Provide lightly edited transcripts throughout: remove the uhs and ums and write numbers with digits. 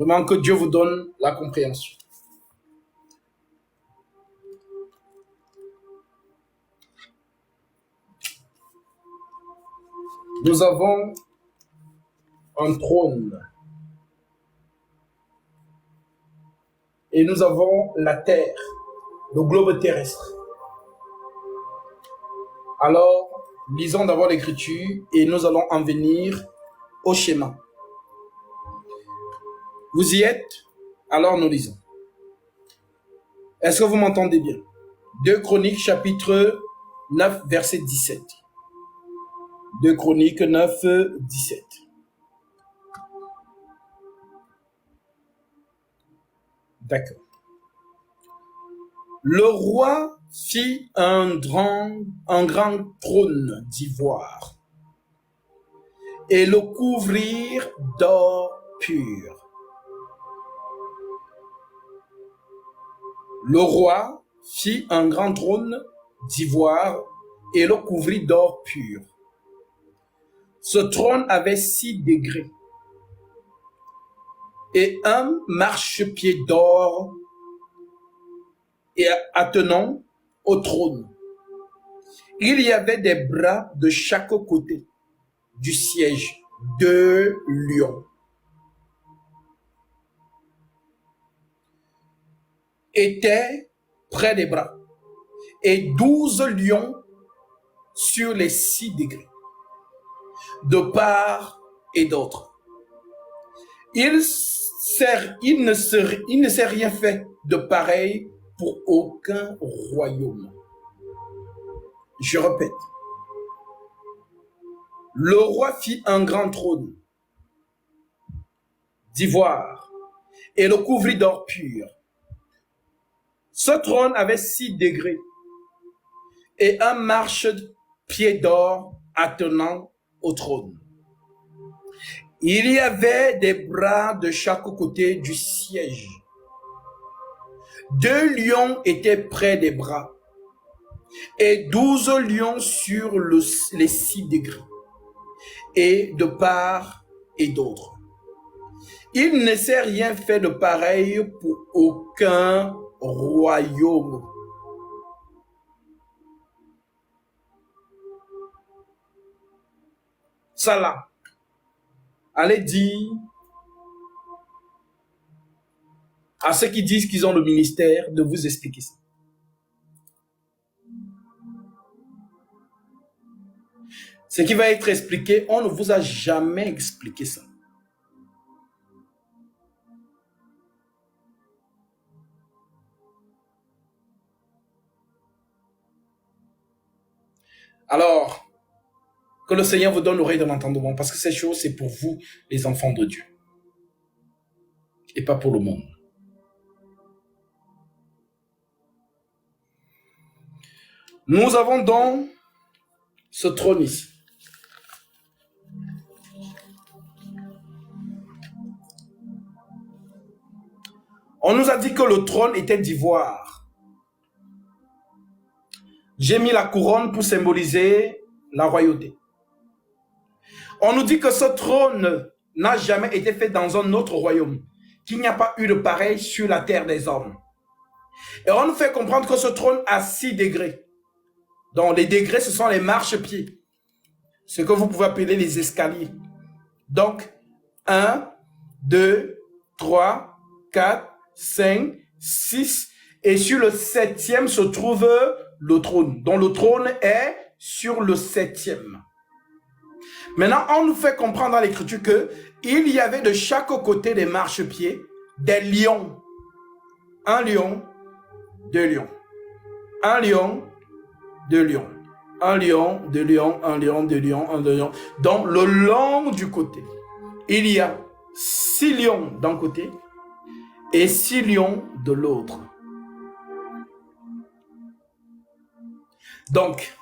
Vraiment que Dieu vous donne la compréhension. Nous avons un trône. Et nous avons la terre, le globe terrestre. Alors, lisons d'abord l'écriture et nous allons en venir au schéma. Vous y êtes? Alors nous lisons. Est-ce que vous m'entendez bien? 2 Chroniques chapitre 9 verset 17. 2 Chroniques 9, 17. D'accord. Le roi fit un grand trône d'ivoire et le couvrirent d'or pur. Le roi fit un grand trône d'ivoire et le couvrit d'or pur. Ce trône avait 6 degrés et un marchepied d'or et attenant au trône. Il y avait des bras de chaque côté du siège, 2 lions. Étaient près des bras et 12 lions sur les 6 degrés, de part et d'autre. Il ne s'est rien fait de pareil pour aucun royaume. Je répète. Le roi fit un grand trône d'ivoire et le couvrit d'or pur. Ce trône avait 6 degrés et un marchepied d'or attenant au trône. Il y avait des bras de chaque côté du siège. 2 lions étaient près des bras et 12 lions sur les 6 degrés et de part et d'autre. Il ne s'est rien fait de pareil pour aucun royaume. Ça là, allez dire à ceux qui disent qu'ils ont le ministère de vous expliquer ça. Ce qui va être expliqué, on ne vous a jamais expliqué ça. Alors, que le Seigneur vous donne l'oreille de l'entendement, parce que ces choses, c'est pour vous, les enfants de Dieu, et pas pour le monde. Nous avons donc ce trône ici. On nous a dit que le trône était d'ivoire. J'ai mis la couronne pour symboliser la royauté. On nous dit que ce trône n'a jamais été fait dans un autre royaume, qu'il n'y a pas eu de pareil sur la terre des hommes. Et on nous fait comprendre que ce trône a 6 degrés. Donc les degrés, ce sont les marchepieds, ce que vous pouvez appeler les escaliers. Donc 1, 2, 3, 4, 5, 6, et sur le 7e se trouve le trône. Donc le trône est sur le 7e. Maintenant, on nous fait comprendre dans l'écriture que il y avait de chaque côté des marchepieds des lions. 1 lion, 2 lions. 1 lion, 2 lions. 1 lion, 2 lions, 1 lion, 2 lions, 1 lion. Donc, le long du côté, il y a 6 lions d'un côté et 6 lions de l'autre. Donc,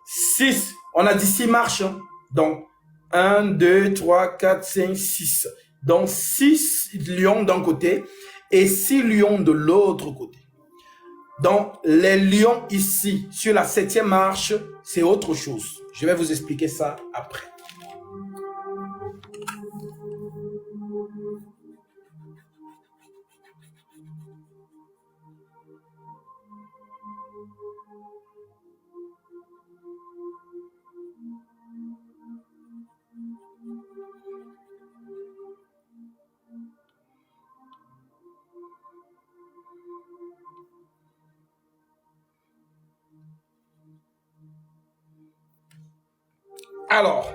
6, on a dit 6 marches. Donc, 1, 2, 3, 4, 5, 6. Donc, 6 lions d'un côté et 6 lions de l'autre côté. Donc, les lions ici, sur la 7e marche, c'est autre chose. Je vais vous expliquer ça après. Alors,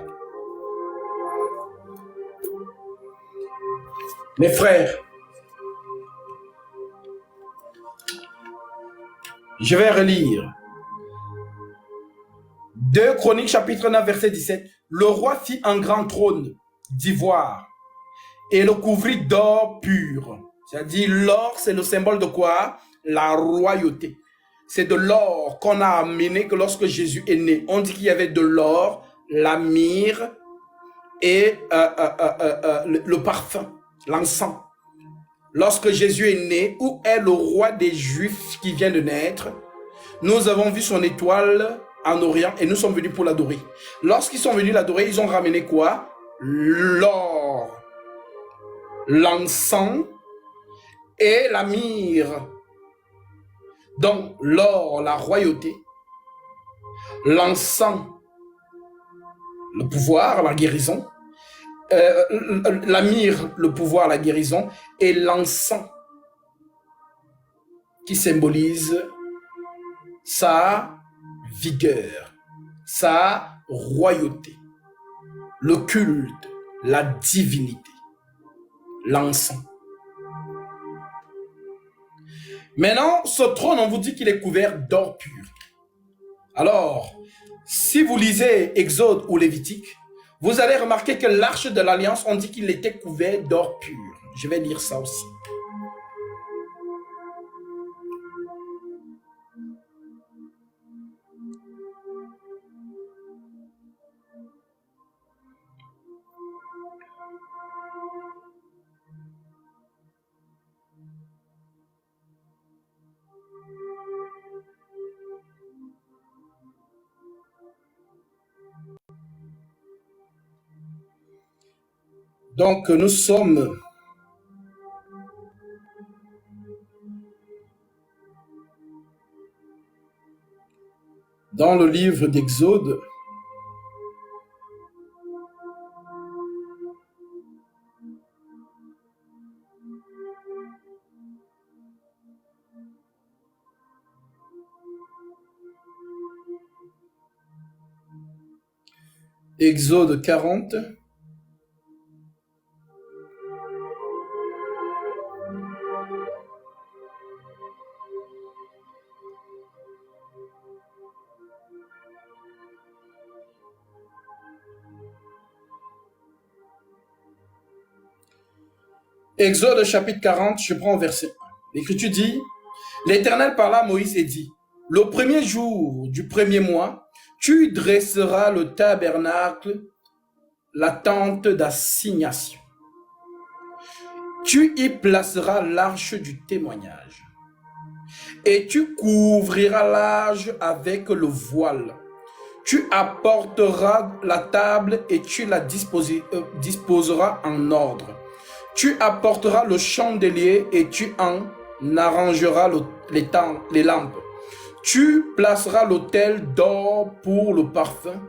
mes frères, je vais relire 2 Chroniques chapitre 9 verset 17. Le roi fit un grand trône d'ivoire et le couvrit d'or pur. C'est-à-dire l'or, c'est le symbole de quoi? La royauté. C'est de l'or qu'on a amené que lorsque Jésus est né. On dit qu'il y avait de l'or, la myrrhe et le parfum, l'encens. Lorsque Jésus est né, où est le roi des Juifs qui vient de naître? Nous avons vu son étoile en Orient et nous sommes venus pour l'adorer. Lorsqu'ils sont venus l'adorer, ils ont ramené quoi? L'or, l'encens et la myrrhe. Donc, l'or, la royauté, l'encens, le pouvoir, la guérison, la myrrhe, le pouvoir, la guérison, et l'encens qui symbolise sa vigueur, sa royauté, le culte, la divinité, l'encens. Maintenant, ce trône, on vous dit qu'il est couvert d'or pur. Alors, si vous lisez Exode ou Lévitique, vous allez remarquer que l'arche de l'alliance, on dit qu'il était couvert d'or pur. Je vais lire ça aussi. Donc, nous sommes dans le livre d'Exode. Exode 40. Exode chapitre 40, je prends verset 1. L'Écriture dit, l'Éternel parla à Moïse et dit, le premier jour du premier mois, tu dresseras le tabernacle, la tente d'assignation. Tu y placeras l'arche du témoignage. Et tu couvriras l'arche avec le voile. Tu apporteras la table et tu la disposeras en ordre. Tu apporteras le chandelier et tu en arrangeras les lampes. Tu placeras l'autel d'or pour le parfum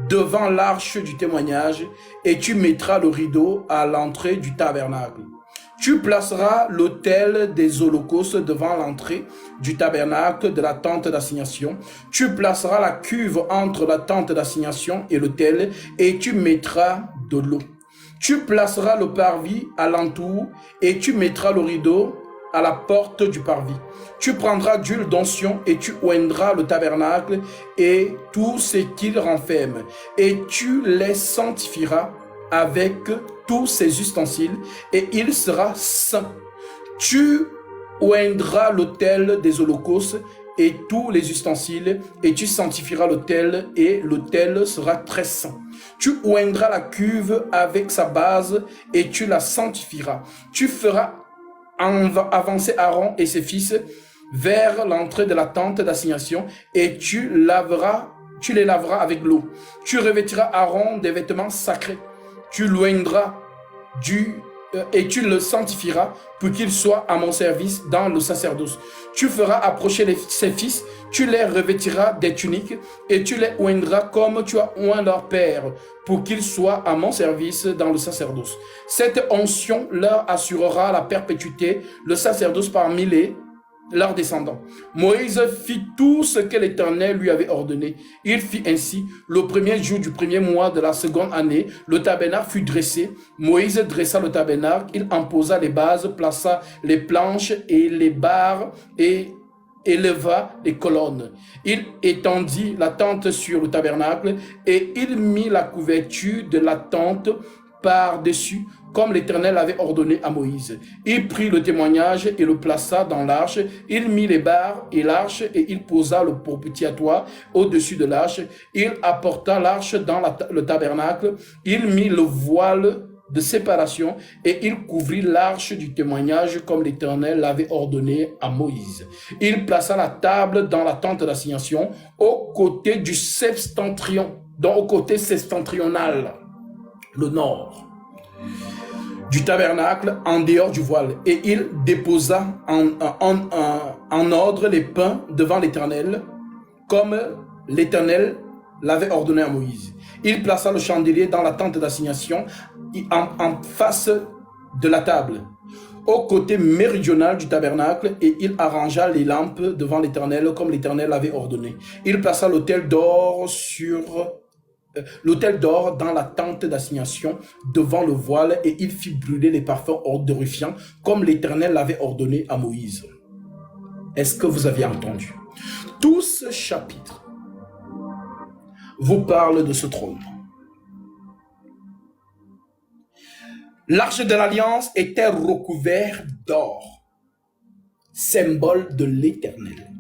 devant l'arche du témoignage et tu mettras le rideau à l'entrée du tabernacle. Tu placeras l'autel des holocaustes devant l'entrée du tabernacle de la tente d'assignation. Tu placeras la cuve entre la tente d'assignation et l'autel et tu mettras de l'eau. Tu placeras le parvis à l'entour et tu mettras le rideau à la porte du parvis. Tu prendras d'huile d'onction et tu oindras le tabernacle et tout ce qu'il renferme. Et tu les sanctifieras avec tous ses ustensiles et il sera saint. Tu oindras l'autel des holocaustes et tous les ustensiles et tu sanctifieras l'autel et l'autel sera très saint. Tu oindras la cuve avec sa base et tu la sanctifieras. Tu feras avancer Aaron et ses fils vers l'entrée de la tente d'assignation et tu les laveras avec l'eau. Tu revêtiras Aaron des vêtements sacrés. Tu l'oindras et tu le sanctifieras pour qu'il soit à mon service dans le sacerdoce. Tu feras approcher ses fils, tu les revêtiras des tuniques et tu les oindras comme tu as oint leur père pour qu'ils soient à mon service dans le sacerdoce. Cette onction leur assurera la perpétuité, le sacerdoce parmi les leurs descendants. Moïse fit tout ce que l'Éternel lui avait ordonné. Il fit ainsi. Le premier jour du premier mois de la seconde année, le tabernacle fut dressé. Moïse dressa le tabernacle, il en posa les bases, plaça les planches et les barres et éleva les colonnes. Il étendit la tente sur le tabernacle et il mit la couverture de la tente par-dessus, comme l'Éternel avait ordonné à Moïse. Il prit le témoignage et le plaça dans l'arche. Il mit les barres et l'arche et il posa le propitiatoire au-dessus de l'arche. Il apporta l'arche dans le tabernacle. Il mit le voile de séparation et il couvrit l'arche du témoignage comme l'Éternel l'avait ordonné à Moïse. Il plaça la table dans la tente d'assignation au côté du septentrion, donc au côté septentrional, le nord du tabernacle, en dehors du voile, et il déposa en ordre les pains devant l'Éternel, comme l'Éternel l'avait ordonné à Moïse. Il plaça le chandelier dans la tente d'assignation en face de la table, au côté méridional du tabernacle, et il arrangea les lampes devant l'Éternel, comme l'Éternel l'avait ordonné. Il plaça l'autel d'or dans la tente d'assignation devant le voile et il fit brûler les parfums odorifiants comme l'Éternel l'avait ordonné à Moïse. Est-ce que vous avez entendu? Tout ce chapitre vous parle de ce trône. L'arche de l'Alliance était recouverte d'or, symbole de l'Éternel.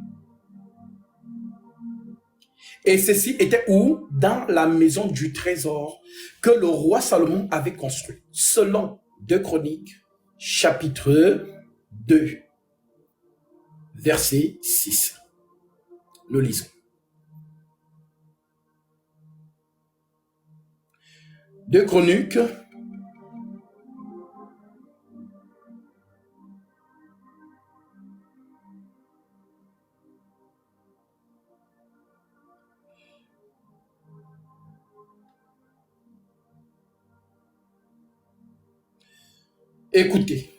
Et ceci était où? Dans la maison du trésor que le roi Salomon avait construit, selon 2 Chroniques, chapitre 2, verset 6. Nous lisons. 2 Chroniques, écoutez,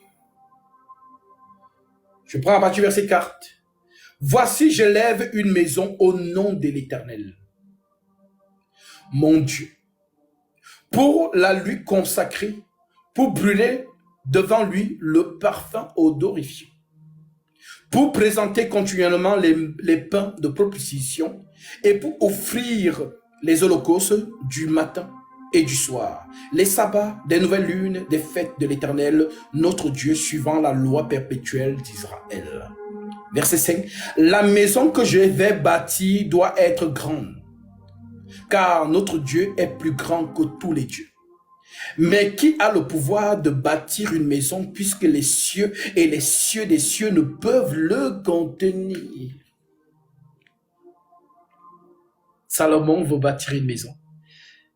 je prends à partir du verset 4. Voici, je lève une maison au nom de l'Éternel, mon Dieu, pour la lui consacrer, pour brûler devant lui le parfum odorifiant, pour présenter continuellement les pains de propitiation et pour offrir les holocaustes du matin et du soir, les sabbats, des nouvelles lunes, des fêtes de l'Éternel, notre Dieu, suivant la loi perpétuelle d'Israël. Verset 5. La maison que je vais bâtir doit être grande, car notre Dieu est plus grand que tous les dieux. Mais qui a le pouvoir de bâtir une maison puisque les cieux et les cieux des cieux ne peuvent le contenir? Salomon veut bâtir une maison.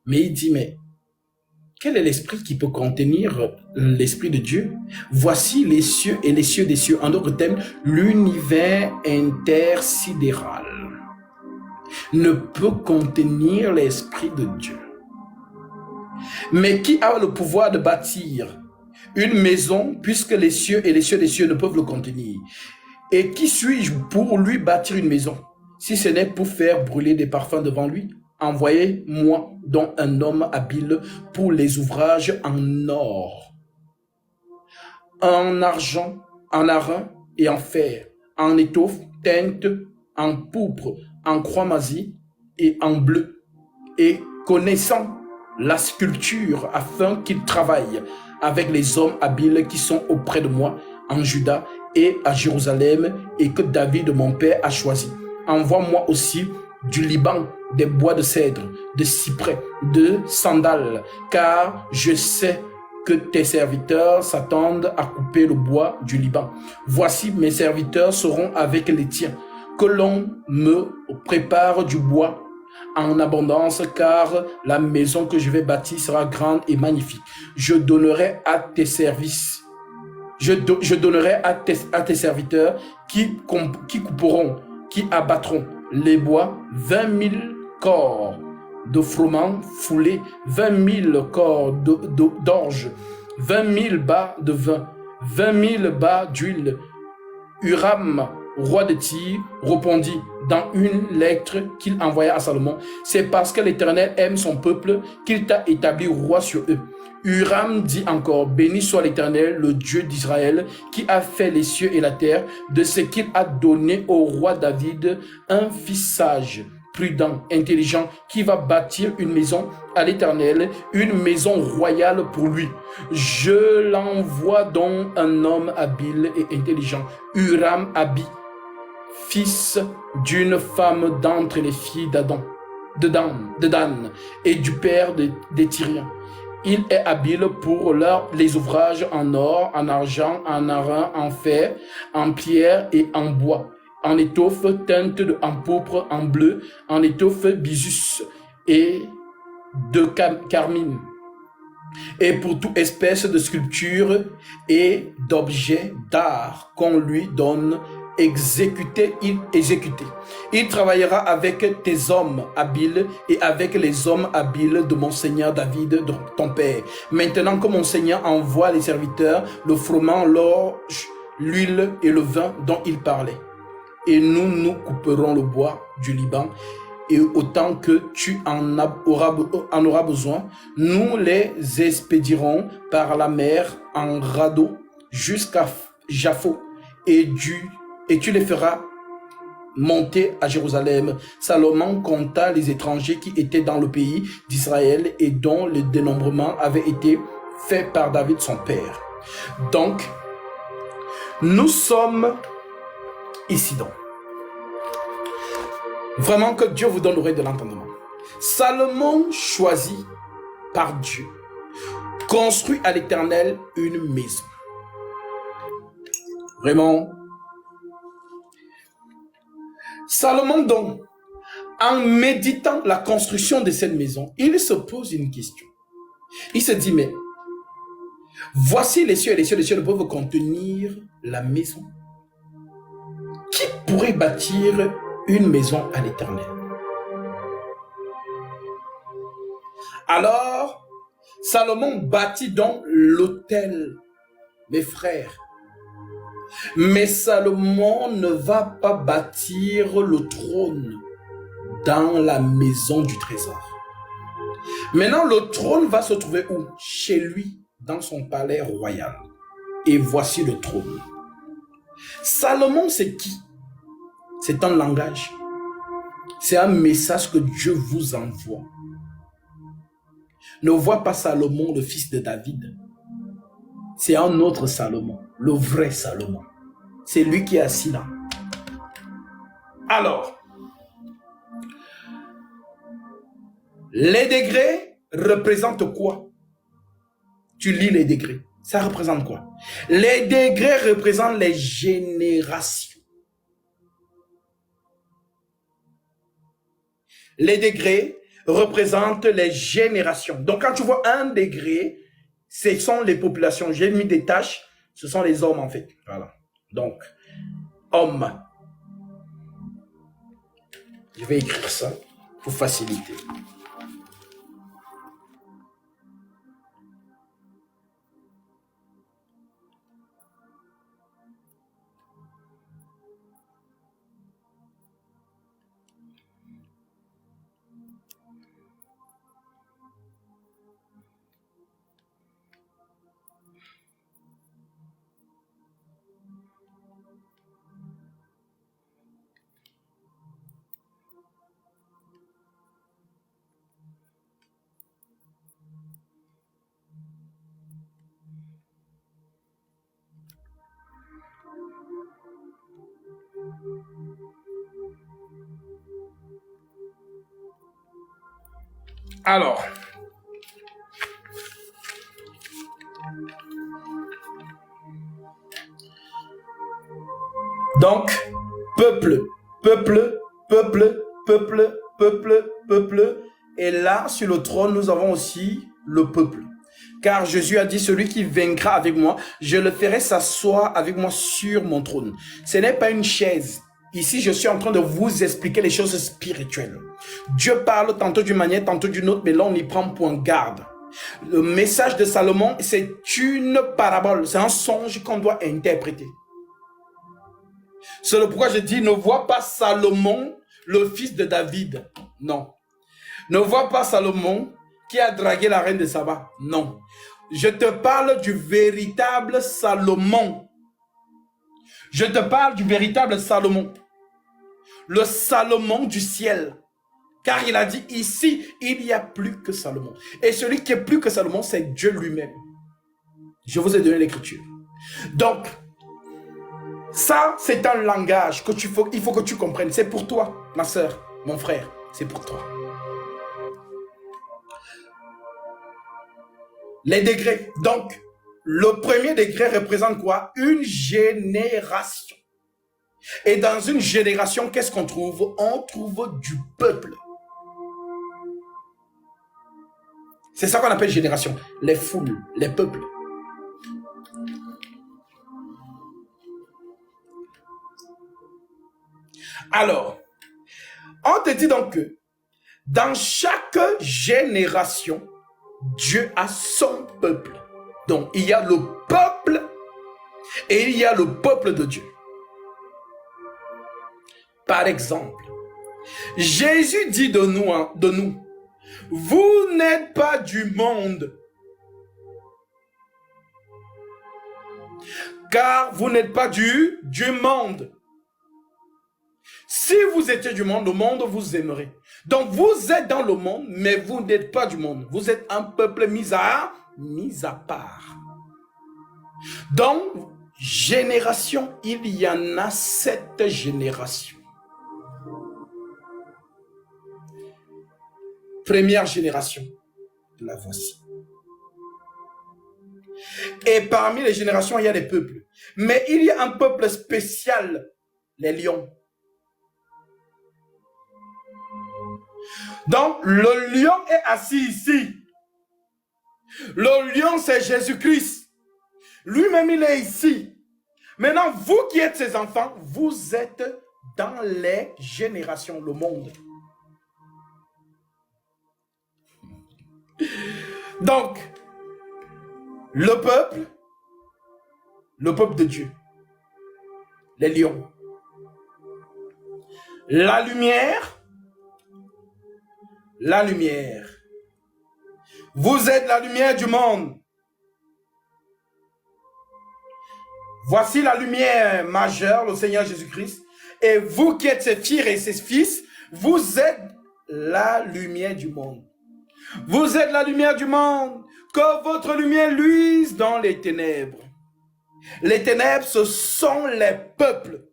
Mais il dit, mais quel est l'esprit qui peut contenir l'esprit de Dieu? Voici les cieux et les cieux des cieux. En d'autres termes, l'univers intersidéral ne peut contenir l'esprit de Dieu. Mais qui a le pouvoir de bâtir une maison puisque les cieux et les cieux des cieux ne peuvent le contenir? Et qui suis-je pour lui bâtir une maison, si ce n'est pour faire brûler des parfums devant lui? Envoyez-moi donc un homme habile pour les ouvrages en or, en argent, en airain et en fer, en étoffe, teinte, en pourpre, en croix-masie et en bleu, et connaissant la sculpture, afin qu'il travaille avec les hommes habiles qui sont auprès de moi en Juda et à Jérusalem, et que David mon père a choisi. Envoie-moi aussi du Liban, des bois de cèdre, de cyprès, de sandal, car je sais que tes serviteurs s'attendent à couper le bois du Liban. Voici, mes serviteurs seront avec les tiens, que l'on me prépare du bois en abondance, car la maison que je vais bâtir sera grande et magnifique. Je donnerai à tes services, je donnerai à tes serviteurs qui couperont, qui abattront les bois, 20 000 corps de froment foulé, 20 000 corps d'orge, 20 000 bas de vin, 20 000 bas d'huile, Uram roi de Tyr, répondit dans une lettre qu'il envoya à Salomon, c'est parce que l'Éternel aime son peuple qu'il t'a établi roi sur eux. Huram dit encore, béni soit l'Éternel, le Dieu d'Israël, qui a fait les cieux et la terre, de ce qu'il a donné au roi David un fils sage, prudent, intelligent, qui va bâtir une maison à l'Éternel, une maison royale pour lui. Je l'envoie donc un homme habile et intelligent, Huram-Abi, fils d'une femme d'entre les filles de Dan, et du père des Tyriens. Il est habile pour les ouvrages en or, en argent, en airain, en fer, en pierre et en bois, en étoffe teinte en pourpre, en bleu, en étoffe bisus et de carmine, et pour toute espèce de sculpture et d'objets d'art qu'on lui donne exécuter. Il travaillera avec tes hommes habiles et avec les hommes habiles de mon Seigneur David, ton père. Maintenant que mon Seigneur envoie les serviteurs, le froment, l'orge, l'huile et le vin dont il parlait. Et nous couperons le bois du Liban, et autant que tu en auras besoin, nous les expédierons par la mer en radeau jusqu'à Jaffo, et tu les feras monter à Jérusalem. Salomon compta les étrangers qui étaient dans le pays d'Israël et dont le dénombrement avait été fait par David son père. Donc, nous sommes ici donc. Vraiment que Dieu vous donne l'oreille de l'entendement. Salomon choisit par Dieu construit à l'Éternel une maison. Vraiment. Salomon donc, en méditant la construction de cette maison, il se pose une question. Il se dit, mais voici les cieux et les cieux ne peuvent contenir la maison. Qui pourrait bâtir une maison à l'Éternel? Alors, Salomon bâtit donc l'autel, mes frères. Mais Salomon ne va pas bâtir le trône dans la maison du trésor. Maintenant, le trône va se trouver où? Chez lui, dans son palais royal. Et voici le trône. Salomon, c'est qui? C'est un langage. C'est un message que Dieu vous envoie. Ne vois pas Salomon, le fils de David. C'est un autre Salomon, le vrai Salomon. C'est lui qui est assis là. Alors, les degrés représentent quoi? Tu lis les degrés. Ça représente quoi? Les degrés représentent les générations. Les degrés représentent les générations. Donc, quand tu vois un degré, ce sont les populations. J'ai mis des tâches, ce sont les hommes en fait. Voilà. Donc, hommes. Je vais écrire ça pour faciliter. Alors, donc, peuple, et là, sur le trône, nous avons aussi le peuple. Car Jésus a dit, celui qui vaincra avec moi, je le ferai s'asseoir avec moi sur mon trône. Ce n'est pas une chaise. Ici, je suis en train de vous expliquer les choses spirituelles. Dieu parle tantôt d'une manière, tantôt d'une autre, mais là, on y prend point garde. Le message de Salomon, c'est une parabole, c'est un songe qu'on doit interpréter. C'est le pourquoi je dis, ne vois pas Salomon, le fils de David. Non. Ne vois pas Salomon qui a dragué la reine de Saba. Non. Je te parle du véritable Salomon. Je te parle du véritable Salomon. Le Salomon du ciel. Car il a dit, ici, il n'y a plus que Salomon. Et celui qui est plus que Salomon, c'est Dieu lui-même. Je vous ai donné l'écriture. Donc, ça, c'est un langage que il faut que tu comprennes. C'est pour toi, ma soeur, mon frère. C'est pour toi. Les degrés. Donc, le premier degré représente quoi? Une génération. Et dans une génération, qu'est-ce qu'on trouve? On trouve du peuple. C'est ça qu'on appelle génération. Les foules, les peuples. Alors, on te dit donc que dans chaque génération, Dieu a son peuple. Donc, il y a le peuple et il y a le peuple de Dieu. Par exemple, Jésus dit de nous, vous n'êtes pas du monde, car vous n'êtes pas du monde. Si vous étiez du monde, le monde vous aimerait. Donc vous êtes dans le monde, mais vous n'êtes pas du monde. Vous êtes un peuple mis à part. Donc, génération, il y en a 7 générations. Première génération, la voici. Et parmi les générations, il y a des peuples. Mais il y a un peuple spécial, les lions. Donc, le lion est assis ici. Le lion, c'est Jésus-Christ. Lui-même, il est ici. Maintenant, vous qui êtes ses enfants, vous êtes dans les générations, le monde. Donc, le peuple de Dieu, les lions, la lumière. Vous êtes la lumière du monde. Voici la lumière majeure, le Seigneur Jésus-Christ. Et vous qui êtes ses filles et ses fils, vous êtes la lumière du monde. Vous êtes la lumière du monde. Que votre lumière luise dans les ténèbres. Les ténèbres, ce sont les peuples.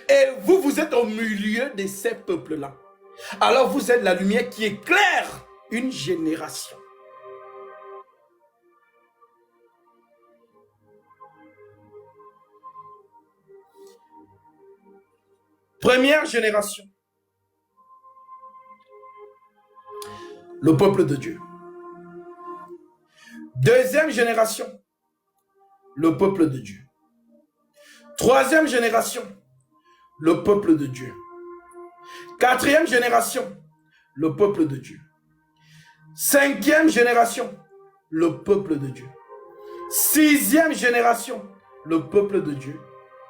Et vous, vous êtes au milieu de ces peuples-là. Alors vous êtes la lumière qui éclaire une génération. Première génération. Le peuple de Dieu. Deuxième génération. Le peuple de Dieu. Troisième génération. Le peuple de Dieu. Quatrième génération. Le peuple de Dieu. Cinquième génération. Le peuple de Dieu. Sixième génération. Le peuple de Dieu.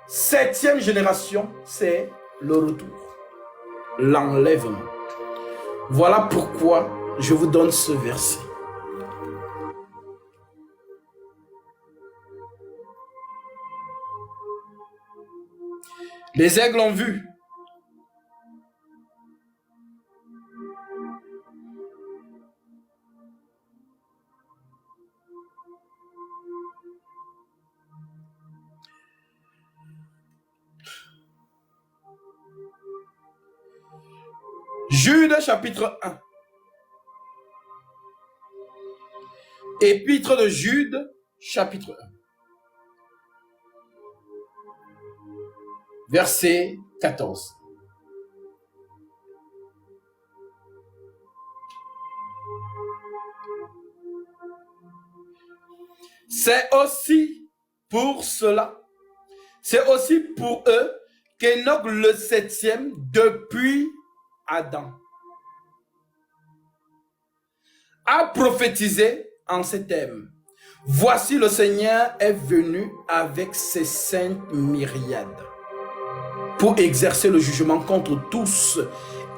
Septième génération, c'est le retour. L'enlèvement. Voilà pourquoi je vous donne ce verset. Les aigles ont vu. Jude chapitre 1. Épître de Jude chapitre 1. Verset 14. C'est aussi pour cela, c'est aussi pour eux qu'Enoch le 7e depuis Adam a prophétisé en ces termes. Voici le Seigneur est venu avec ses saintes myriades pour exercer le jugement contre tous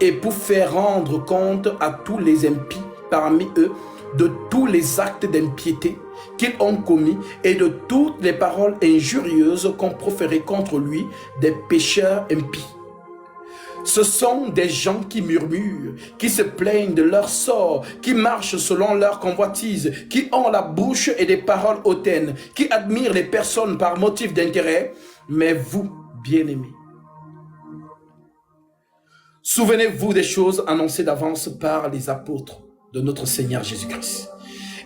et pour faire rendre compte à tous les impies parmi eux de tous les actes d'impiété qu'ils ont commis et de toutes les paroles injurieuses qu'ont proférées contre lui des pécheurs impies. Ce sont des gens qui murmurent, qui se plaignent de leur sort, qui marchent selon leur convoitise, qui ont la bouche et des paroles hautaines, qui admirent les personnes par motif d'intérêt. Mais vous, bien-aimés, souvenez-vous des choses annoncées d'avance par les apôtres de notre Seigneur Jésus-Christ.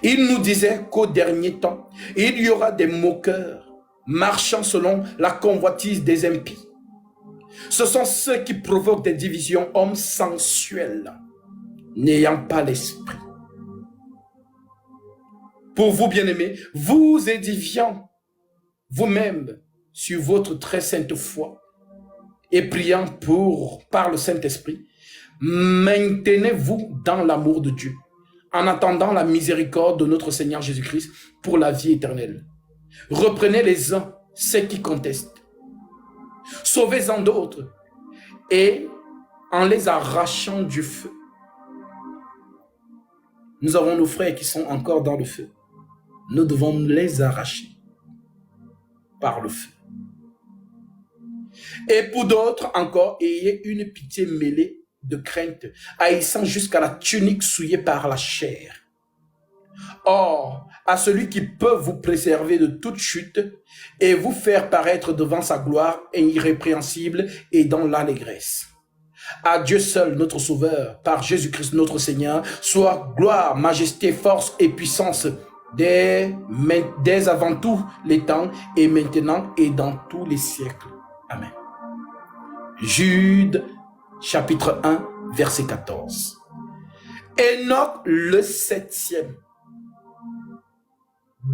Il nous disait qu'au dernier temps, il y aura des moqueurs marchant selon la convoitise des impies. Ce sont ceux qui provoquent des divisions, hommes sensuels, n'ayant pas l'esprit. Pour vous, bien-aimés, vous édifiant vous-même sur votre très sainte foi et priant par le Saint-Esprit, maintenez-vous dans l'amour de Dieu, en attendant la miséricorde de notre Seigneur Jésus-Christ pour la vie éternelle. Reprenez les uns ceux qui contestent, sauvez-en d'autres, et en les arrachant du feu. Nous avons nos frères qui sont encore dans le feu. Nous devons les arracher par le feu. Et pour d'autres encore, ayez une pitié mêlée de crainte, haïssant jusqu'à la tunique souillée par la chair. Or, à celui qui peut vous préserver de toute chute et vous faire paraître devant sa gloire irrépréhensible et dans l'allégresse. À Dieu seul, notre Sauveur, par Jésus-Christ notre Seigneur, soit gloire, majesté, force et puissance dès avant tous les temps et maintenant et dans tous les siècles. Amen. Jude, chapitre 1, verset 14. Enoch, le 7e,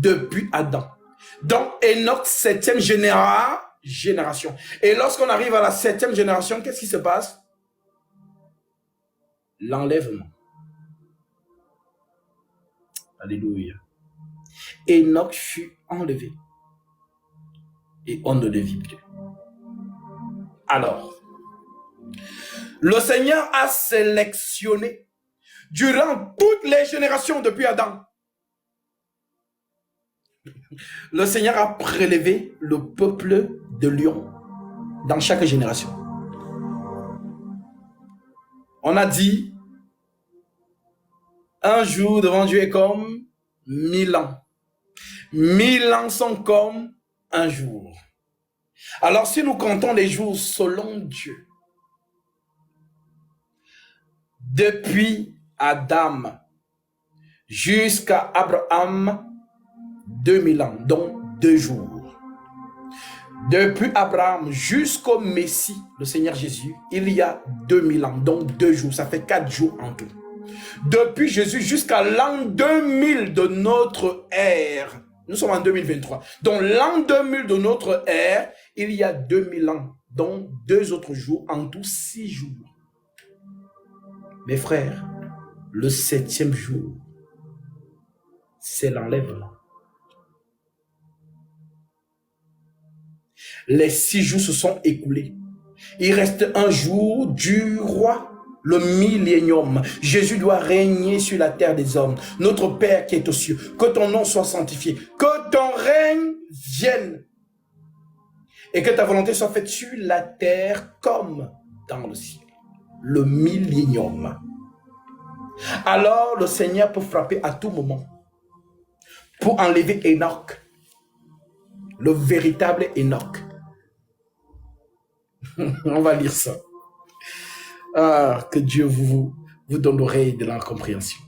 depuis Adam. Donc, Enoch, 7e génération. Et lorsqu'on arrive à la 7e génération, qu'est-ce qui se passe? L'enlèvement. Alléluia. Enoch fut enlevé. Et on ne le vit plus. Alors, le Seigneur a sélectionné durant toutes les générations depuis Adam. Le Seigneur a prélevé le peuple de lion dans chaque génération. On a dit, un jour devant Dieu est comme 1000 ans. 1000 ans sont comme un jour. Alors si nous comptons les jours selon Dieu, depuis Adam jusqu'à Abraham, 2000 ans, donc 2 jours. Depuis Abraham jusqu'au Messie, le Seigneur Jésus, il y a 2000 ans, donc 2 jours, ça fait 4 jours en tout. Depuis Jésus jusqu'à l'an 2000 de notre ère, nous sommes en 2023, donc l'an 2000 de notre ère, il y a 2000 ans, donc 2 autres jours, en tout 6 jours. Mes frères, le 7e jour, c'est l'enlèvement. Les 6 jours se sont écoulés. Il reste un jour du roi, le millénium. Jésus doit régner sur la terre des hommes. Notre Père qui est aux cieux, que ton nom soit sanctifié, que ton règne vienne et que ta volonté soit faite sur la terre comme dans le ciel. Le millénium. Alors le Seigneur peut frapper à tout moment pour enlever Enoch, le véritable Enoch. On va lire ça. Ah, que Dieu vous donne l'oreille de la compréhension.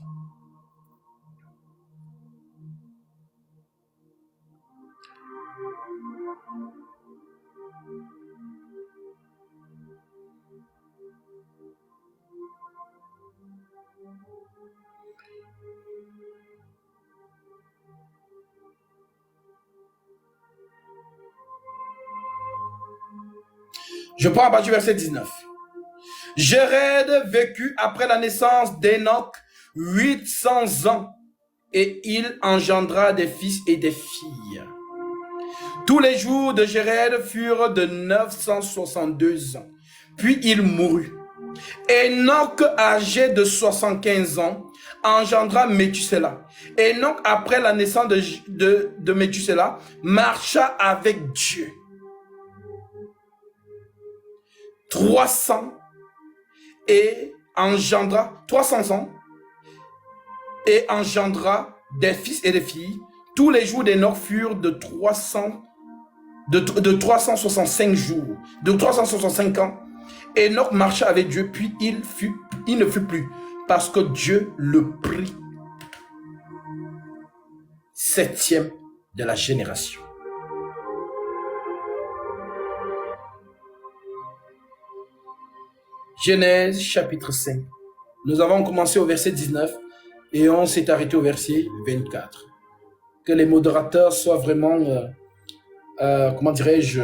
Je prends à partir du verset 19. Jéred vécut après la naissance d'Enoch 800 ans et il engendra des fils et des filles. Tous les jours de Jéred furent de 962 ans, puis il mourut. Enoch, âgé de 75 ans, engendra Méthusela. Enoch, après la naissance de Méthusela, marcha avec Dieu 300 et engendra 300 ans et engendra des fils et des filles. Tous les jours d'Enoch furent de 365 jours, de 365 ans. Enoch marcha avec Dieu, puis il ne fut plus, parce que Dieu le prit. Septième de la génération. Genèse chapitre 5. Nous avons commencé au verset 19 et on s'est arrêté au verset 24. Que les modérateurs soient vraiment, comment dirais-je,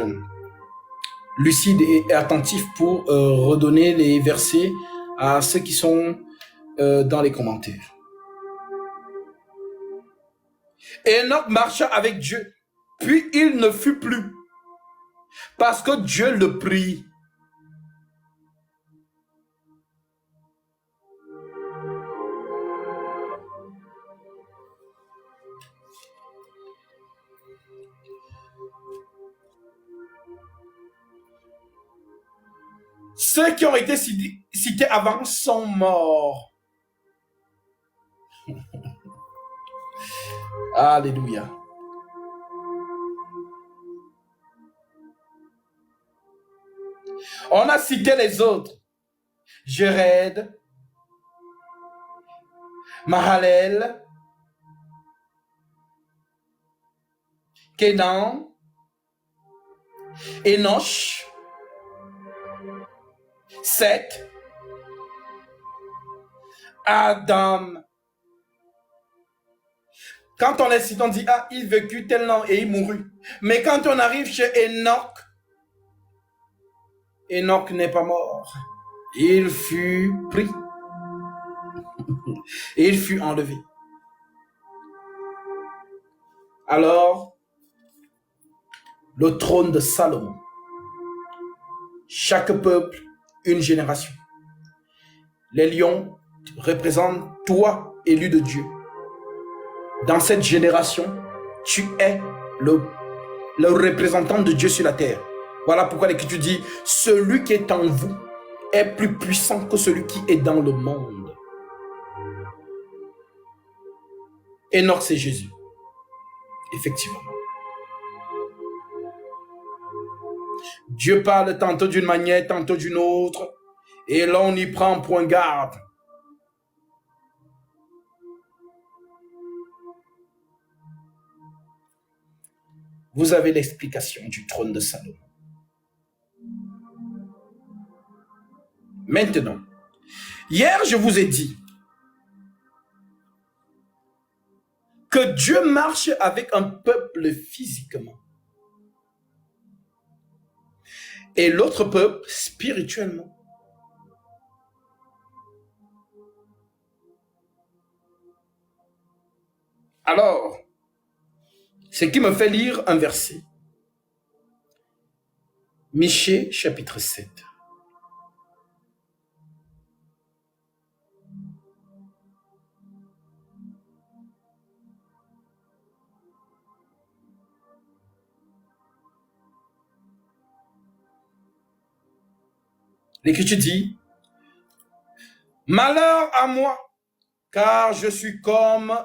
lucides et attentifs pour redonner les versets à ceux qui sont dans les commentaires. Enoch marcha avec Dieu, puis il ne fut plus, parce que Dieu le prit. Ceux qui ont été cités avant sont morts. Alléluia. On a cité les autres. Jéred, Mahalel, Kénan, Enoch, Seth, Adam. Quand on les cite, on dit, ah, il vécut tel nom et il mourut. Mais quand on arrive chez Enoch, Enoch n'est pas mort. Il fut pris. Et il fut enlevé. Alors, le trône de Salomon. Chaque peuple, une génération. Les lions représentent toi, élu de Dieu. Dans cette génération, tu es le représentant de Dieu sur la terre. Voilà pourquoi l'Écriture dit, celui qui est en vous est plus puissant que celui qui est dans le monde. Enoch, c'est Jésus. Effectivement. Dieu parle tantôt d'une manière, tantôt d'une autre, et là on y prend point garde. Vous avez l'explication du trône de Salomon. Maintenant, hier je vous ai dit que Dieu marche avec un peuple physiquement et l'autre peuple spirituellement. Alors, ce qui me fait lire un verset. Michée chapitre 7. L'Écriture dit, malheur à moi, car je suis comme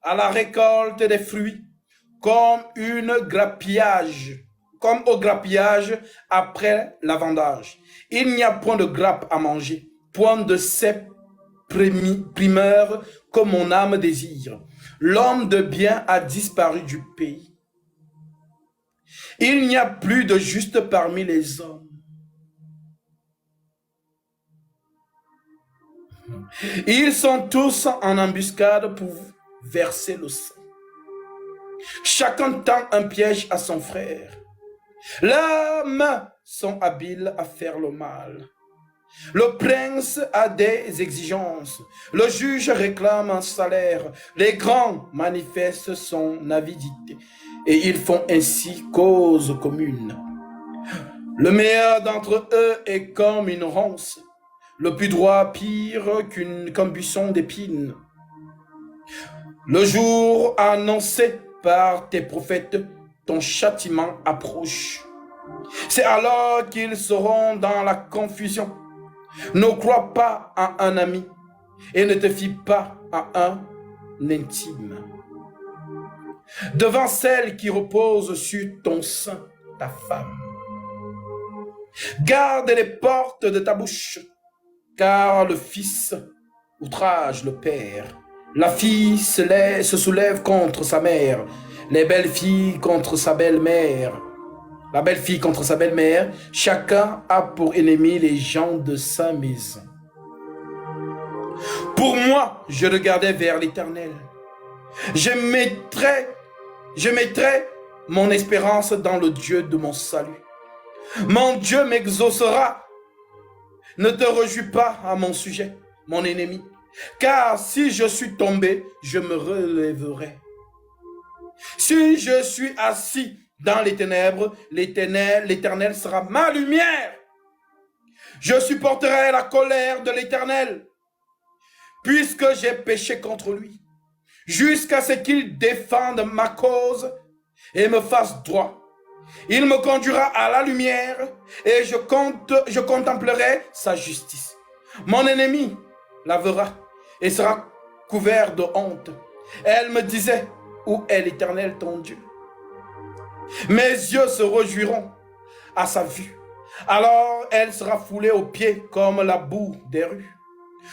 à la récolte des fruits, comme au grappillage après la vendange. Il n'y a point de grappe à manger, point de cep primeur que mon âme désire. L'homme de bien a disparu du pays. Il n'y a plus de juste parmi les hommes. Ils sont tous en embuscade pour verser le sang. Chacun tend un piège à son frère. Leurs mains sont habiles à faire le mal. Le prince a des exigences. Le juge réclame un salaire. Les grands manifestent son avidité. Et ils font ainsi cause commune. Le meilleur d'entre eux est comme une ronce. Le plus droit pire qu'un buisson d'épines. Le jour annoncé par tes prophètes, ton châtiment approche. C'est alors qu'ils seront dans la confusion. Ne crois pas à un ami et ne te fie pas à un intime. Devant celle qui repose sur ton sein, ta femme. Garde les portes de ta bouche, car le fils outrage le père. La fille se soulève contre sa mère, les belles filles contre sa belle-mère. La belle-fille contre sa belle-mère, chacun a pour ennemi les gens de sa maison. Pour moi, je regardais vers l'Éternel. Je mettrai mon espérance dans le Dieu de mon salut. Mon Dieu m'exaucera. Ne te réjouis pas à mon sujet, mon ennemi, car si je suis tombé, je me relèverai. Si je suis assis dans les ténèbres, l'Éternel sera ma lumière. Je supporterai la colère de l'Éternel, puisque j'ai péché contre lui, jusqu'à ce qu'il défende ma cause et me fasse droit. Il me conduira à la lumière et je contemplerai sa justice. Mon ennemi la verra et sera couvert de honte. Elle me disait, où est l'Éternel ton Dieu? Mes yeux se réjouiront à sa vue. Alors elle sera foulée aux pieds comme la boue des rues.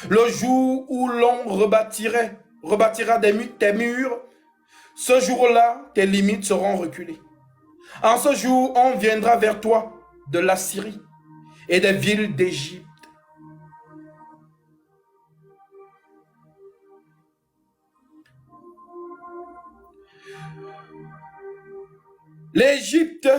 Le jour où l'on rebâtira tes murs, ce jour-là, tes limites seront reculées. En ce jour, on viendra vers toi de l'Assyrie et des villes d'Égypte. L'Égypte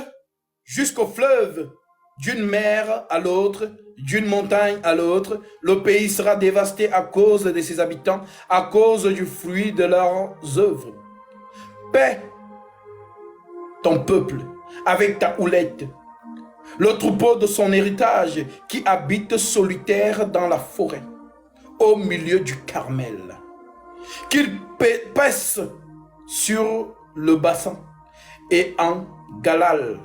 jusqu'au fleuve, d'une mer à l'autre, d'une montagne à l'autre, le pays sera dévasté à cause de ses habitants, à cause du fruit de leurs œuvres. Paix, ton peuple, avec ta houlette, le troupeau de son héritage qui habite solitaire dans la forêt, au milieu du Carmel. Qu'il pèse sur le bassin et en Galade,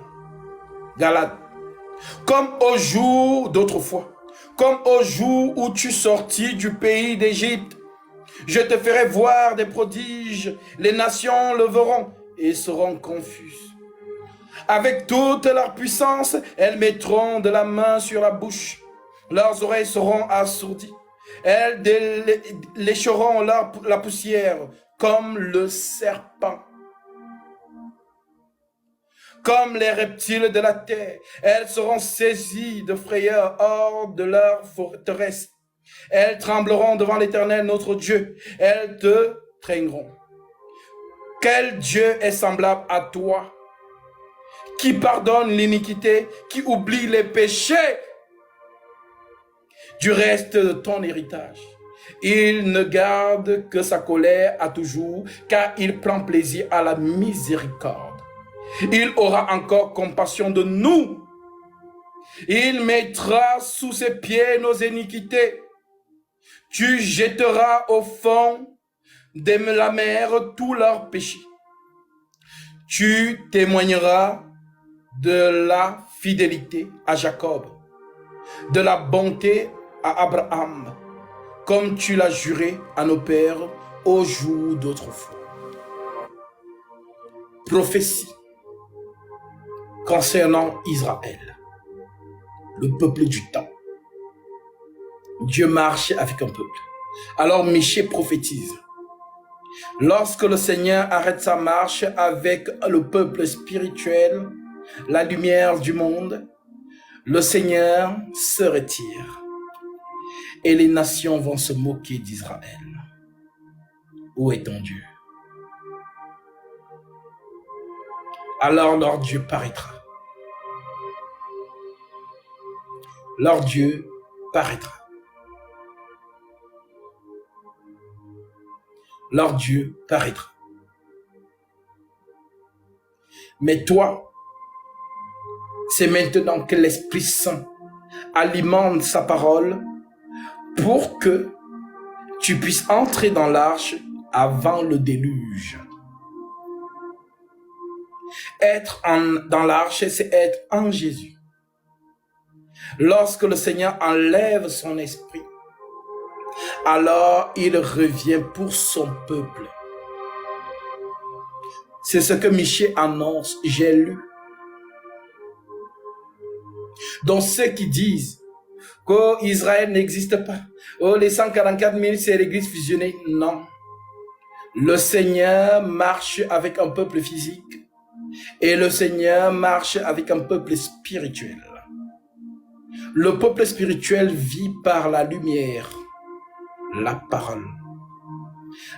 comme au jour d'autrefois, comme au jour où tu sortis du pays d'Égypte. Je te ferai voir des prodiges, les nations le verront et seront confuses. Avec toute leur puissance, elles mettront de la main sur la bouche, leurs oreilles seront assourdies, elles lécheront la poussière comme le serpent. Comme les reptiles de la terre, elles seront saisies de frayeur hors de leur forteresse. Elles trembleront devant l'Éternel notre Dieu. Elles te traîneront. Quel Dieu est semblable à toi, qui pardonne l'iniquité, qui oublie les péchés du reste de ton héritage. Il ne garde que sa colère à toujours, car il prend plaisir à la miséricorde. Il aura encore compassion de nous. Il mettra sous ses pieds nos iniquités. Tu jetteras au fond de la mer tous leurs péchés. Tu témoigneras de la fidélité à Jacob, de la bonté à Abraham, comme tu l'as juré à nos pères au jour d'autrefois. Prophétie concernant Israël, le peuple du temps. Dieu marche avec un peuple. Alors Michée prophétise. Lorsque le Seigneur arrête sa marche avec le peuple spirituel, la lumière du monde, le Seigneur se retire et les nations vont se moquer d'Israël. Où est ton Dieu? Alors leur Dieu paraîtra. Leur Dieu paraîtra. Leur Dieu paraîtra. Mais toi, c'est maintenant que l'Esprit Saint alimente sa parole pour que tu puisses entrer dans l'arche avant le déluge. Être dans l'arche, c'est être en Jésus. Lorsque le Seigneur enlève son esprit, alors il revient pour son peuple. C'est ce que Michée annonce, j'ai lu. Donc ceux qui disent qu'Israël n'existe pas, oh les 144 000 c'est l'église fusionnée, non. Le Seigneur marche avec un peuple physique et le Seigneur marche avec un peuple spirituel. Le peuple spirituel vit par la lumière, la parole.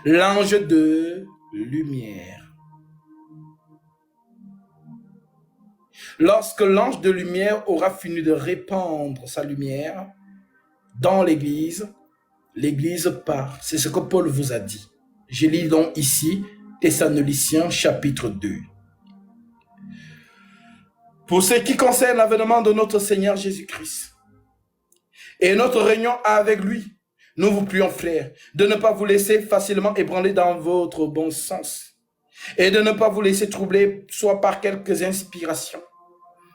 L'ange de lumière. Lorsque l'ange de lumière aura fini de répandre sa lumière dans l'église, l'église part. C'est ce que Paul vous a dit. Je lis donc ici Thessaloniciens chapitre 2. Pour ce qui concerne l'avènement de notre Seigneur Jésus-Christ et notre réunion avec lui, nous vous prions, frères, de ne pas vous laisser facilement ébranler dans votre bon sens et de ne pas vous laisser troubler soit par quelques inspirations,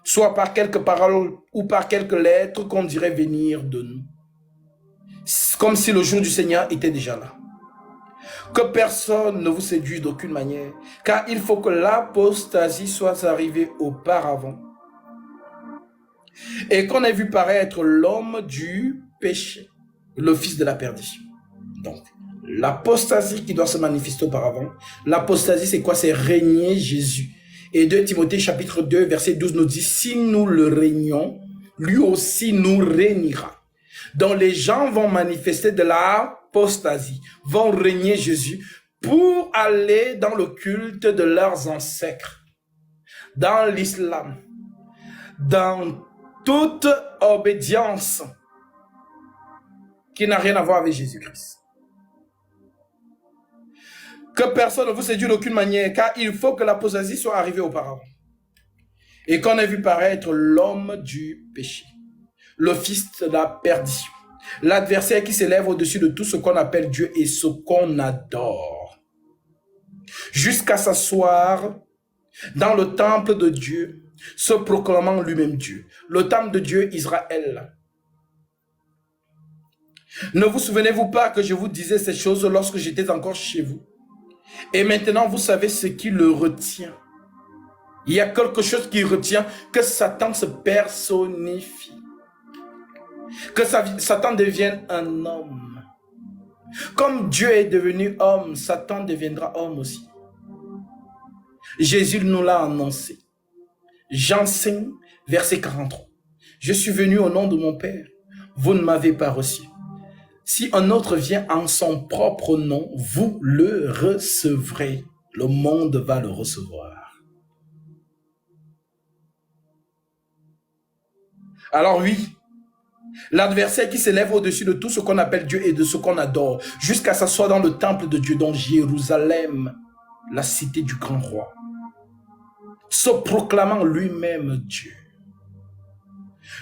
soit par quelques paroles ou par quelques lettres qu'on dirait venir de nous. Comme si le jour du Seigneur était déjà là. Que personne ne vous séduise d'aucune manière, car il faut que l'apostasie soit arrivée auparavant. Et qu'on ait vu paraître l'homme du péché, le fils de la perdition. Donc, l'apostasie qui doit se manifester auparavant. L'apostasie, c'est quoi? C'est régner Jésus. Et 2 Timothée chapitre 2, verset 12 nous dit, si nous le régnons, lui aussi nous régnera. Donc les gens vont manifester de l'apostasie, vont régner Jésus pour aller dans le culte de leurs ancêtres, dans l'islam, dans toute obédience qui n'a rien à voir avec Jésus-Christ. Que personne ne vous séduise d'aucune manière, car il faut que l'apostasie soit arrivée auparavant. Et qu'on ait vu paraître l'homme du péché, le fils de la perdition, l'adversaire qui s'élève au-dessus de tout ce qu'on appelle Dieu et ce qu'on adore, jusqu'à s'asseoir dans le temple de Dieu, se proclamant lui-même Dieu, le temple de Dieu Israël. Ne vous souvenez-vous pas que je vous disais ces choses lorsque j'étais encore chez vous? Et maintenant, vous savez ce qui le retient. Il y a quelque chose qui retient que Satan se personnifie. Que Satan devienne un homme. Comme Dieu est devenu homme, Satan deviendra homme aussi. Jésus nous l'a annoncé. Jean 5, verset 43. Je suis venu au nom de mon Père. Vous ne m'avez pas reçu. Si un autre vient en son propre nom, vous le recevrez. Le monde va le recevoir. Alors oui, l'adversaire qui s'élève au-dessus de tout ce qu'on appelle Dieu et de ce qu'on adore, jusqu'à s'asseoir dans le temple de Dieu, dans Jérusalem, la cité du grand roi, se proclamant lui-même Dieu.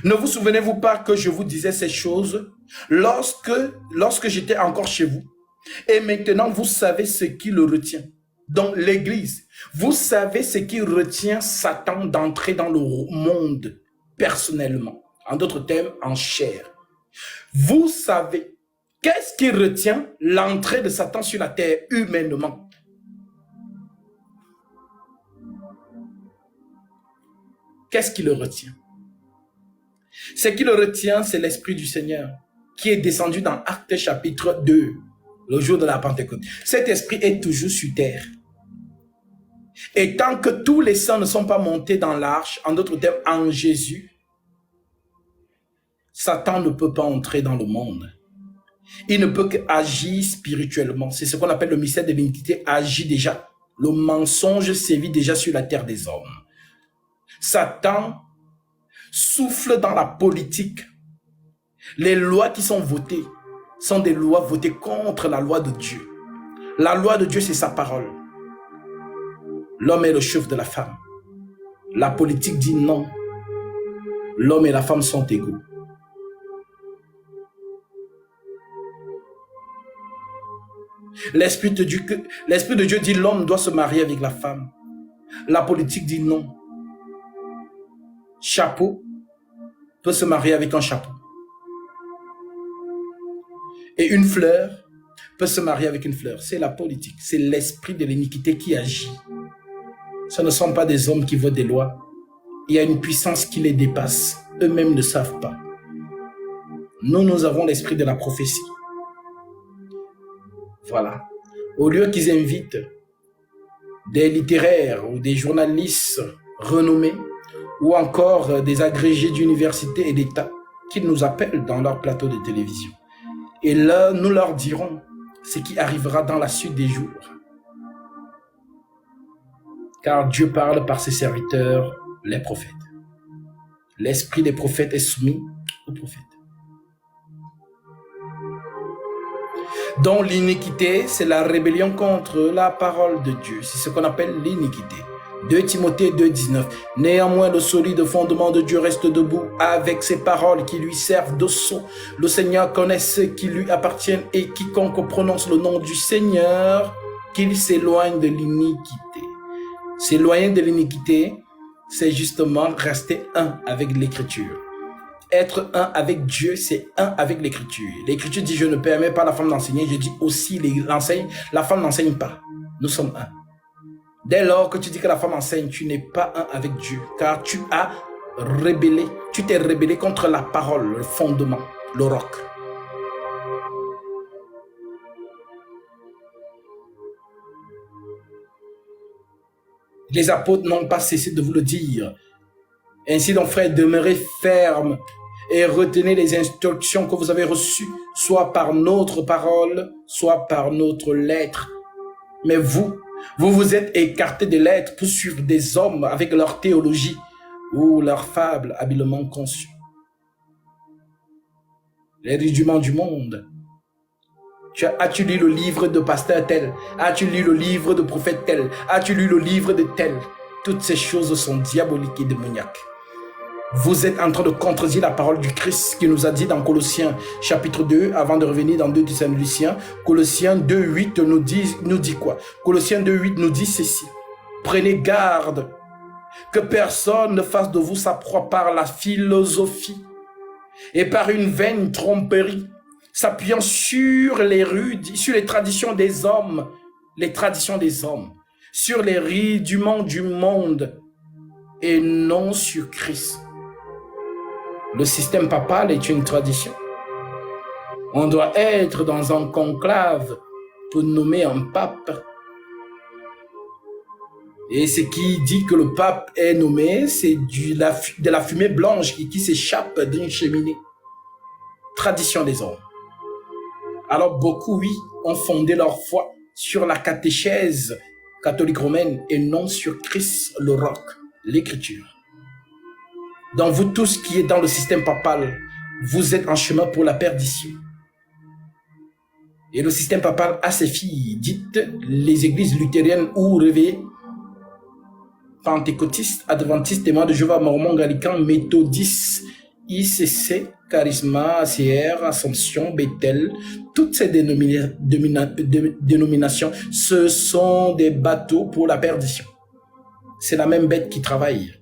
Ne vous souvenez-vous pas que je vous disais ces choses lorsque j'étais encore chez vous? Et maintenant, vous savez ce qui le retient. Dans l'église, vous savez ce qui retient Satan d'entrer dans le monde personnellement. En d'autres termes, en chair. Vous savez, qu'est-ce qui retient l'entrée de Satan sur la terre humainement? Qu'est-ce qui le retient? Ce qui le retient, c'est l'Esprit du Seigneur qui est descendu dans Actes chapitre 2, le jour de la Pentecôte. Cet Esprit est toujours sur terre. Et tant que tous les saints ne sont pas montés dans l'arche, en d'autres termes, en Jésus, Satan ne peut pas entrer dans le monde. Il ne peut qu'agir spirituellement. C'est ce qu'on appelle le mystère de l'iniquité, agit déjà. Le mensonge sévit déjà sur la terre des hommes. Satan souffle dans la politique Les lois qui sont votées sont des lois votées contre la loi de Dieu. La loi de Dieu, c'est sa parole. L'homme est le chef de la femme. La politique dit non. L'homme et la femme sont égaux. L'Esprit de Dieu dit l'homme doit se marier avec la femme. La politique dit non. Chapeau peut se marier avec un chapeau. Et une fleur peut se marier avec une fleur. C'est la politique. C'est l'esprit de l'iniquité qui agit. Ce ne sont pas des hommes qui votent des lois. Il y a une puissance qui les dépasse. Eux-mêmes ne savent pas. Nous avons l'esprit de la prophétie. Voilà. Au lieu qu'ils invitent des littéraires ou des journalistes renommés ou encore des agrégés d'université et d'État qui nous appellent dans leur plateau de télévision. Et là, nous leur dirons ce qui arrivera dans la suite des jours. Car Dieu parle par ses serviteurs, les prophètes. L'esprit des prophètes est soumis aux prophètes. Donc l'iniquité, c'est la rébellion contre la parole de Dieu. C'est ce qu'on appelle l'iniquité. 2 Timothée 2,19. Néanmoins, le solide fondement de Dieu reste debout avec ses paroles qui lui servent de sceau. Le Seigneur connaît ceux qui lui appartiennent et quiconque prononce le nom du Seigneur, qu'il s'éloigne de l'iniquité. S'éloigner de l'iniquité, c'est justement rester un avec l'Écriture. Être un avec Dieu, c'est un avec l'Écriture. L'Écriture dit, je ne permets pas à la femme d'enseigner. Je dis aussi, la femme n'enseigne pas. Nous sommes un. Dès lors que tu dis que la femme enseigne, tu n'es pas un avec Dieu, car tu as rebellé, tu t'es rebellé contre la parole, le fondement, le roc. Les apôtres n'ont pas cessé de vous le dire. Ainsi donc, frères, demeurez fermes et retenez les instructions que vous avez reçues, soit par notre parole, soit par notre lettre. Mais vous vous êtes écartés des lettres pour suivre des hommes avec leur théologie ou leurs fables habilement conçues. Les rudiments du monde. As-tu lu le livre de pasteur tel? As-tu lu le livre de prophète tel? As-tu lu le livre de tel? Toutes ces choses sont diaboliques et démoniaques. Vous êtes en train de contredire la parole du Christ qui nous a dit dans Colossiens chapitre 2, avant de revenir dans 2 Thessaloniciens. Colossiens 2,8 nous dit quoi? Colossiens 2,8 nous dit ceci. Prenez garde que personne ne fasse de vous sa proie par la philosophie et par une vaine tromperie, s'appuyant sur les traditions des hommes, sur les rudiments du monde et non sur Christ. Le système papal est une tradition. On doit être dans un conclave pour nommer un pape. Et ce qui dit que le pape est nommé, c'est de la fumée blanche qui s'échappe d'une cheminée. Tradition des hommes. Alors beaucoup, oui, ont fondé leur foi sur la catéchèse catholique romaine et non sur Christ, le roc, l'Écriture. Donc vous tous qui êtes dans le système papal, vous êtes en chemin pour la perdition. Et le système papal a ses filles, dites les églises luthériennes ou réveillées, pentecôtistes, adventistes, témoins de Jéhovah, mormons, gallicans, méthodistes, ICC, Charisma, ACR, Assomption, Bethel, toutes ces dénominations, ce sont des bateaux pour la perdition. C'est la même bête qui travaille.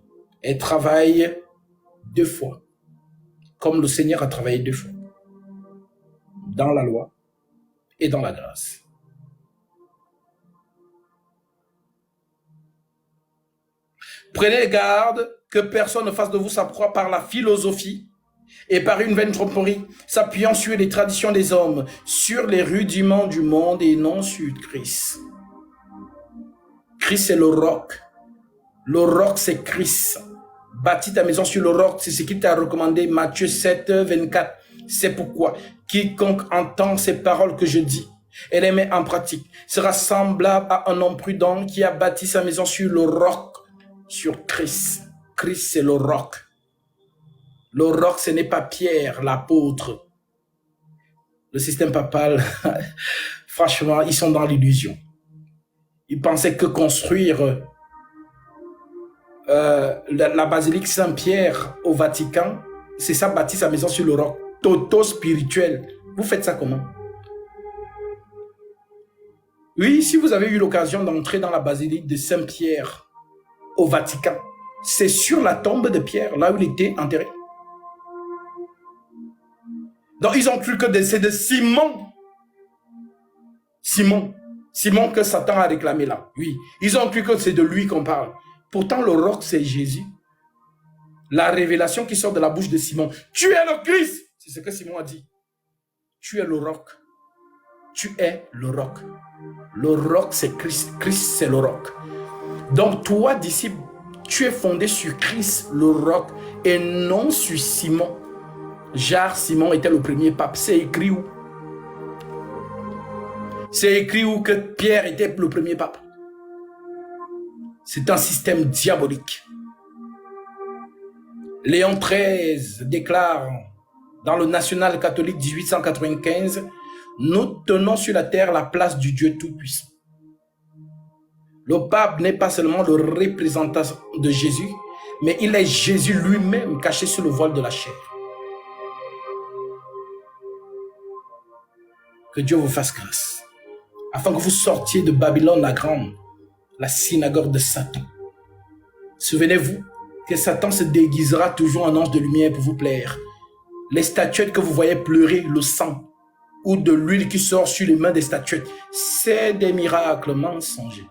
Elle travaille 2 fois, comme le Seigneur a travaillé 2 fois, dans la loi et dans la grâce. Prenez garde que personne ne fasse de vous sa proie par la philosophie et par une vaine tromperie, s'appuyant sur les traditions des hommes, sur les rudiments du monde et non sur Christ. Christ, c'est le roc. Le roc, c'est Christ. Bâtis ta maison sur le roc, c'est ce qu'il t'a recommandé, Matthieu 7, 24. C'est pourquoi quiconque entend ces paroles que je dis et les met en pratique sera semblable à un homme prudent qui a bâti sa maison sur le roc, sur Christ. Christ, c'est le roc. Le roc, ce n'est pas Pierre, l'apôtre. Le système papal, franchement, ils sont dans l'illusion. Ils pensaient que construire la basilique Saint-Pierre au Vatican, c'est ça, bâtir sa maison sur le roc. Toto spirituel. Vous faites ça comment? Oui, si vous avez eu l'occasion d'entrer dans la basilique de Saint-Pierre au Vatican, c'est sur la tombe de Pierre, là où il était enterré. Donc, ils ont cru que c'est de Simon. Simon que Satan a réclamé là. Oui, ils ont cru que c'est de lui qu'on parle. Pourtant, le roc, c'est Jésus. La révélation qui sort de la bouche de Simon. Tu es le Christ. C'est ce que Simon a dit. Tu es le roc. Tu es le roc. Le roc, c'est Christ. Christ, c'est le roc. Donc, toi, disciple, tu es fondé sur Christ, le roc, et non sur Simon. Genre, Simon était le premier pape. C'est écrit où? C'est écrit où que Pierre était le premier pape? C'est un système diabolique. Léon XIII déclare dans le National catholique 1895, « Nous tenons sur la terre la place du Dieu Tout-Puissant. » Le pape n'est pas seulement le représentant de Jésus, mais il est Jésus lui-même caché sous le voile de la chair. Que Dieu vous fasse grâce, afin que vous sortiez de Babylone la grande, la synagogue de Satan. Souvenez-vous que Satan se déguisera toujours en ange de lumière pour vous plaire. Les statuettes que vous voyez pleurer, le sang, ou de l'huile qui sort sur les mains des statuettes, c'est des miracles mensongers.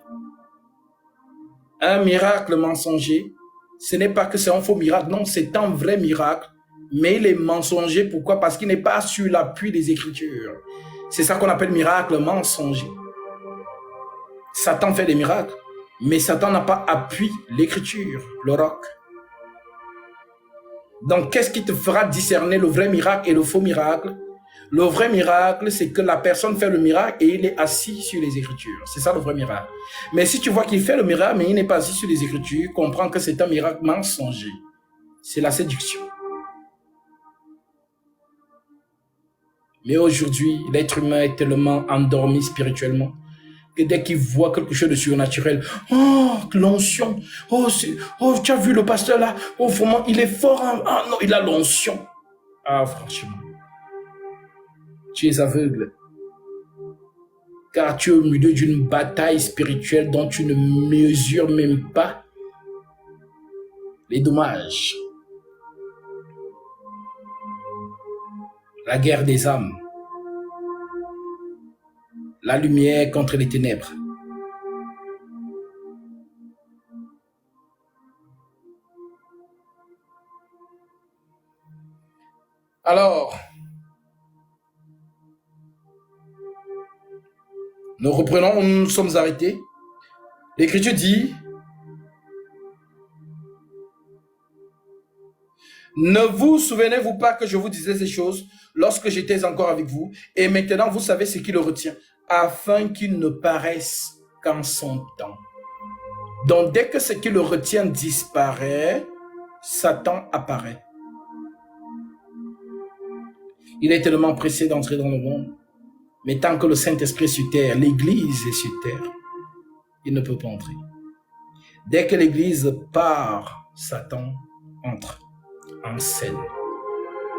Un miracle mensonger, ce n'est pas que c'est un faux miracle, non, c'est un vrai miracle, mais il est mensonger. Pourquoi? Parce qu'il n'est pas sur l'appui des Écritures. C'est ça qu'on appelle miracle mensonger. Satan fait des miracles, mais Satan n'a pas appuyé l'Écriture, le roc. Donc, qu'est-ce qui te fera discerner le vrai miracle et le faux miracle? Le vrai miracle, c'est que la personne fait le miracle et il est assis sur les Écritures. C'est ça le vrai miracle. Mais si tu vois qu'il fait le miracle, mais il n'est pas assis sur les Écritures, comprends que c'est un miracle mensonger. C'est la séduction. Mais aujourd'hui, l'être humain est tellement endormi spirituellement que dès qu'il voit quelque chose de surnaturel, oh, l'onction, oh, tu as vu le pasteur là, oh, vraiment, il est fort, hein? Ah non, il a l'onction. Ah, franchement, tu es aveugle, car tu es au milieu d'une bataille spirituelle dont tu ne mesures même pas les dommages. La guerre des âmes. La lumière contre les ténèbres. Alors, nous reprenons où nous nous sommes arrêtés. L'Écriture dit, ne vous souvenez-vous pas que je vous disais ces choses lorsque j'étais encore avec vous, et maintenant vous savez ce qui le retient, afin qu'il ne paraisse qu'en son temps. Donc dès que ce qui le retient disparaît, Satan apparaît. Il est tellement pressé d'entrer dans le monde, mais tant que le Saint-Esprit est sur terre, l'Église est sur terre, il ne peut pas entrer. Dès que l'Église part, Satan entre en scène.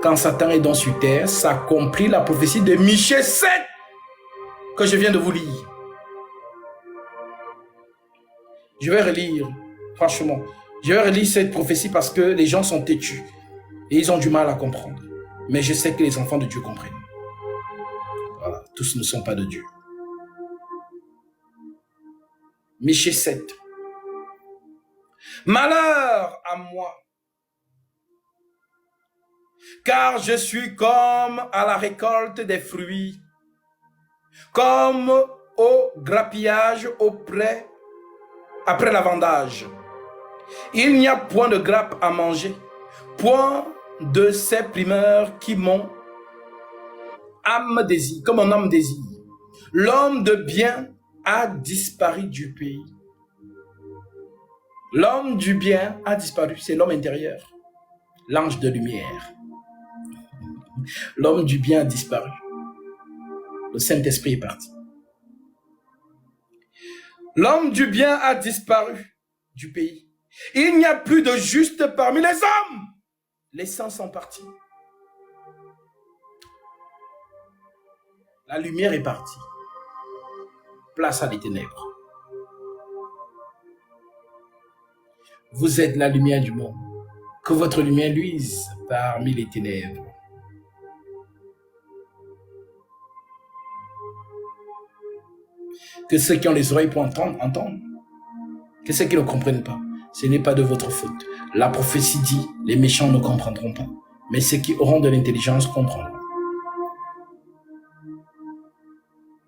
Quand Satan est donc sur terre, s'accomplit la prophétie de Michée 7 que je viens de vous lire. Je vais relire, franchement, je vais relire cette prophétie parce que les gens sont têtus et ils ont du mal à comprendre. Mais je sais que les enfants de Dieu comprennent. Voilà, tous ne sont pas de Dieu. Michée 7. Malheur à moi, car je suis comme à la récolte des fruits, comme au grappillage après la vendage. Il n'y a point de grappe à manger, point de ces primeurs qui mon âme désire, comme mon âme désire. L'homme de bien a disparu du pays. L'homme du bien a disparu, c'est l'homme intérieur. l'ange de lumière. L'homme du bien a disparu. Le Saint-Esprit est parti. L'homme du bien a disparu du pays. Il n'y a plus de juste parmi les hommes. Les saints sont partis. La lumière est partie. Place à les ténèbres. Vous êtes la lumière du monde. Que votre lumière luise parmi les ténèbres. Que ceux qui ont les oreilles pour entendre, entendent. Que ceux qui ne comprennent pas, ce n'est pas de votre faute. La prophétie dit, les méchants ne comprendront pas, mais ceux qui auront de l'intelligence comprendront.